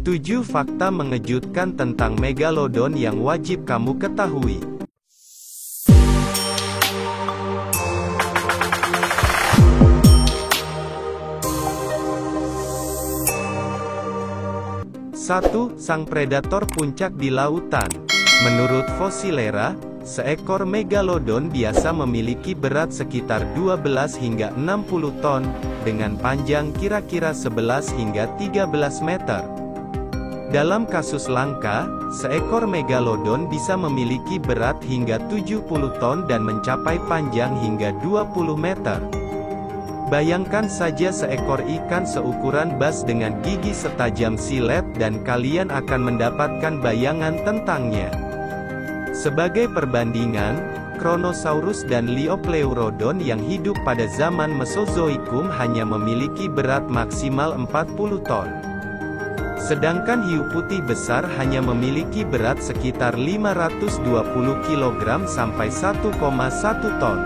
7 fakta mengejutkan tentang Megalodon yang wajib kamu ketahui. Satu, sang predator puncak di lautan. Menurut Fossilera, seekor Megalodon biasa memiliki berat sekitar 12 hingga 60 ton, dengan panjang kira-kira 11 hingga 13 meter. Dalam kasus langka, seekor Megalodon bisa memiliki berat hingga 70 ton dan mencapai panjang hingga 20 meter. Bayangkan saja seekor ikan seukuran bas dengan gigi setajam silet dan kalian akan mendapatkan bayangan tentangnya. Sebagai perbandingan, Kronosaurus dan Liopleurodon yang hidup pada zaman Mesozoikum hanya memiliki berat maksimal 40 ton. Sedangkan hiu putih besar hanya memiliki berat sekitar 520 kg sampai 1,1 ton.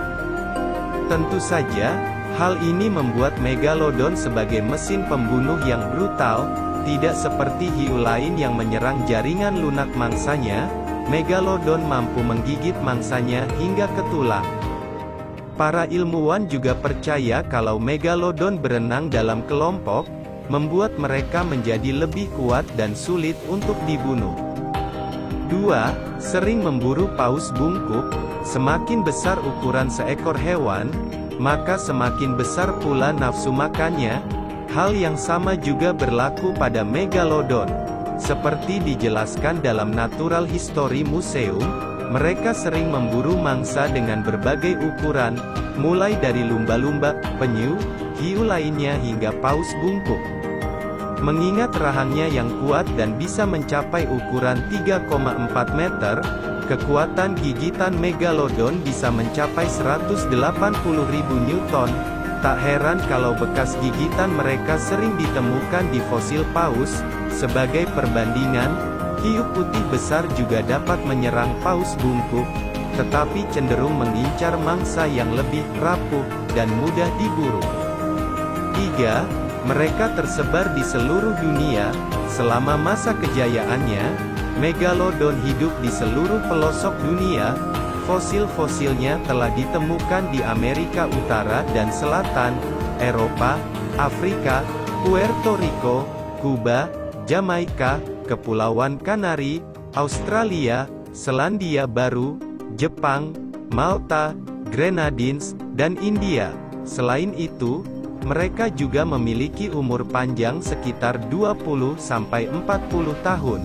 Tentu saja, hal ini membuat Megalodon sebagai mesin pembunuh yang brutal. Tidak seperti hiu lain yang menyerang jaringan lunak mangsanya, Megalodon mampu menggigit mangsanya hingga ke tulang. Para ilmuwan juga percaya kalau Megalodon berenang dalam kelompok, membuat mereka menjadi lebih kuat dan sulit untuk dibunuh. 2. Sering memburu paus bungkuk. Semakin besar ukuran seekor hewan, maka semakin besar pula nafsu makannya. Hal yang sama juga berlaku pada Megalodon. Seperti dijelaskan dalam Natural History Museum, mereka sering memburu mangsa dengan berbagai ukuran, mulai dari lumba-lumba, penyu, hiu lainnya hingga paus bungkuk. Mengingat rahangnya yang kuat dan bisa mencapai ukuran 3,4 meter, kekuatan gigitan Megalodon bisa mencapai 180.000 Newton. Tak heran kalau bekas gigitan mereka sering ditemukan di fosil paus. Sebagai perbandingan, hiu putih besar juga dapat menyerang paus bungkuk, tetapi cenderung mengincar mangsa yang lebih rapuh dan mudah diburu. 3. Mereka tersebar di seluruh dunia. Selama masa kejayaannya, Megalodon hidup di seluruh pelosok dunia. Fosil-fosilnya telah ditemukan di Amerika Utara dan Selatan, Eropa, Afrika, Puerto Rico, Kuba, Jamaika, Kepulauan Kanari, Australia, Selandia Baru, Jepang, Malta, Grenadines, dan India. Selain itu, mereka juga memiliki umur panjang sekitar 20-40 tahun.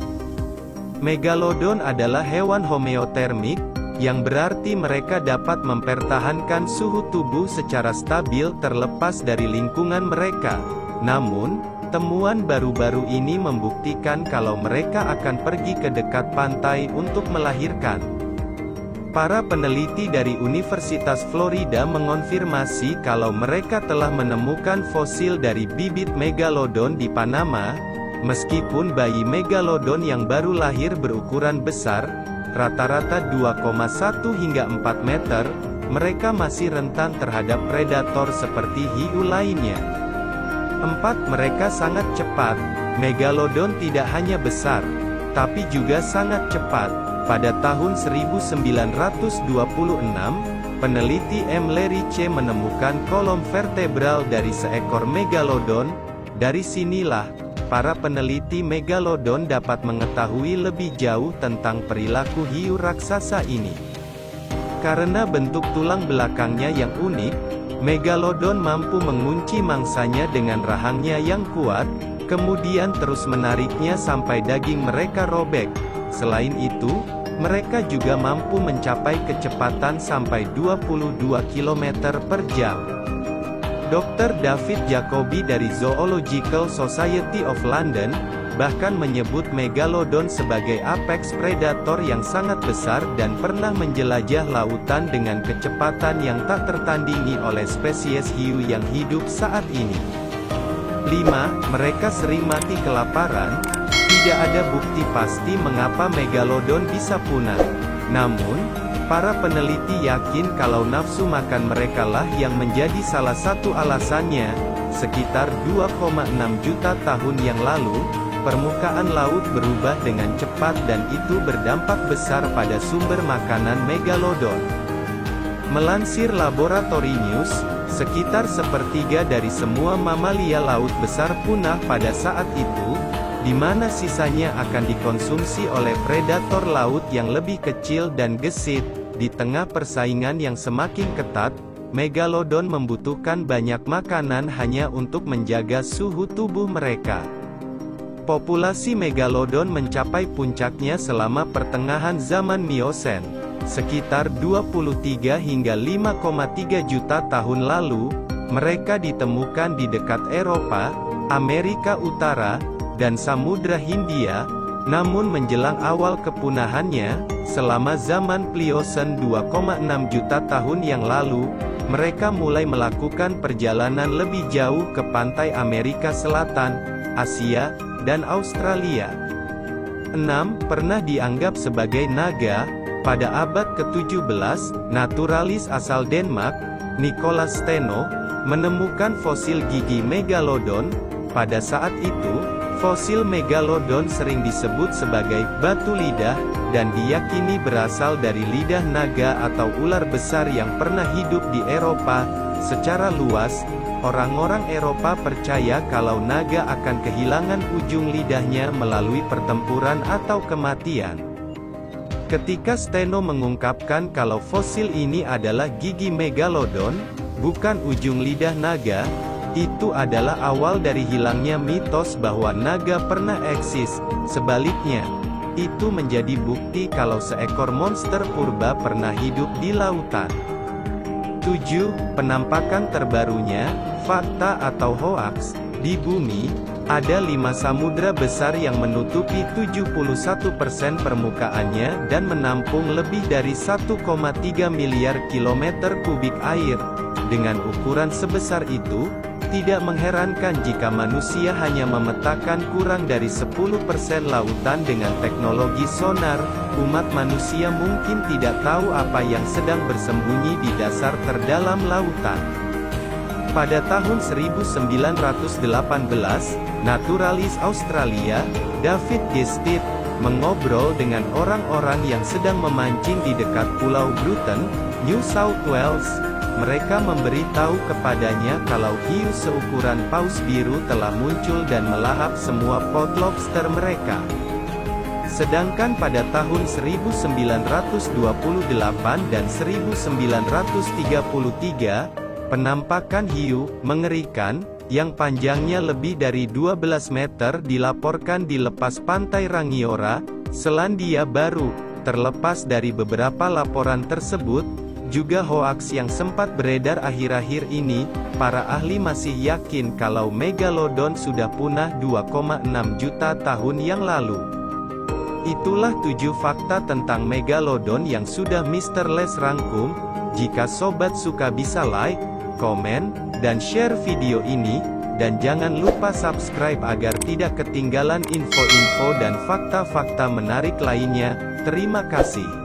Megalodon adalah hewan homeotermik, yang berarti mereka dapat mempertahankan suhu tubuh secara stabil terlepas dari lingkungan mereka. Namun, temuan baru-baru ini membuktikan kalau mereka akan pergi ke dekat pantai untuk melahirkan. Para peneliti dari Universitas Florida mengonfirmasi kalau mereka telah menemukan fosil dari bibit Megalodon di Panama. Meskipun bayi Megalodon yang baru lahir berukuran besar, rata-rata 2,1 hingga 4 meter, mereka masih rentan terhadap predator seperti hiu lainnya. 4. Mereka sangat cepat. Megalodon tidak hanya besar, tapi juga sangat cepat. Pada tahun 1926, peneliti M. Larry C. menemukan kolom vertebral dari seekor Megalodon. Dari sinilah, para peneliti Megalodon dapat mengetahui lebih jauh tentang perilaku hiu raksasa ini. Karena bentuk tulang belakangnya yang unik, Megalodon mampu mengunci mangsanya dengan rahangnya yang kuat, kemudian terus menariknya sampai daging mereka robek. Selain itu, mereka juga mampu mencapai kecepatan sampai 22 km per jam. Dr. David Jacobi dari Zoological Society of London, bahkan menyebut Megalodon sebagai apex predator yang sangat besar dan pernah menjelajah lautan dengan kecepatan yang tak tertandingi oleh spesies hiu yang hidup saat ini. 5. Mereka sering mati kelaparan. Tidak ada bukti pasti mengapa Megalodon bisa punah. Namun, para peneliti yakin kalau nafsu makan mereka lah yang menjadi salah satu alasannya. Sekitar 2,6 juta tahun yang lalu, permukaan laut berubah dengan cepat dan itu berdampak besar pada sumber makanan megalodon. Melansir Laboratory News, sekitar sepertiga dari semua mamalia laut besar punah pada saat itu, di mana sisanya akan dikonsumsi oleh predator laut yang lebih kecil dan gesit. Di tengah persaingan yang semakin ketat, megalodon membutuhkan banyak makanan hanya untuk menjaga suhu tubuh mereka. Populasi megalodon mencapai puncaknya selama pertengahan zaman Miosen, sekitar 23 hingga 5,3 juta tahun lalu. Mereka ditemukan di dekat Eropa, Amerika Utara, dan Samudra Hindia. Namun menjelang awal kepunahannya, selama zaman Pliocene 2,6 juta tahun yang lalu, mereka mulai melakukan perjalanan lebih jauh ke pantai Amerika Selatan, Asia, dan Australia. 6. Pernah dianggap sebagai naga. Pada abad ke-17, naturalis asal Denmark, Nicholas Steno, menemukan fosil gigi megalodon. Pada saat itu, fosil megalodon sering disebut sebagai batu lidah, dan diyakini berasal dari lidah naga atau ular besar yang pernah hidup di Eropa. Secara luas, orang-orang Eropa percaya kalau naga akan kehilangan ujung lidahnya melalui pertempuran atau kematian. Ketika Steno mengungkapkan kalau fosil ini adalah gigi megalodon, bukan ujung lidah naga, itu adalah awal dari hilangnya mitos bahwa naga pernah eksis. Sebaliknya, itu menjadi bukti kalau seekor monster purba pernah hidup di lautan. 7. Penampakan terbarunya, fakta atau hoaks. Di bumi, ada 5 samudra besar yang menutupi 71% permukaannya dan menampung lebih dari 1,3 miliar kilometer kubik air. Dengan ukuran sebesar itu, tidak mengherankan jika manusia hanya memetakan kurang dari 10% lautan dengan teknologi sonar. Umat manusia mungkin tidak tahu apa yang sedang bersembunyi di dasar terdalam lautan. Pada tahun 1918, naturalis Australia, David Gestit, mengobrol dengan orang-orang yang sedang memancing di dekat Pulau Bruton, New South Wales. Mereka memberitahu kepadanya kalau hiu seukuran paus biru telah muncul dan melahap semua pot lobster mereka. Sedangkan pada tahun 1928 dan 1933, penampakan hiu mengerikan, yang panjangnya lebih dari 12 meter dilaporkan di lepas pantai Rangiora, Selandia Baru. Terlepas dari beberapa laporan tersebut, juga hoaks yang sempat beredar akhir-akhir ini, para ahli masih yakin kalau megalodon sudah punah 2,6 juta tahun yang lalu. Itulah 7 fakta tentang megalodon yang sudah Mr. Les rangkum. Jika sobat suka bisa like, komen, dan share video ini, dan jangan lupa subscribe agar tidak ketinggalan info-info dan fakta-fakta menarik lainnya. Terima kasih.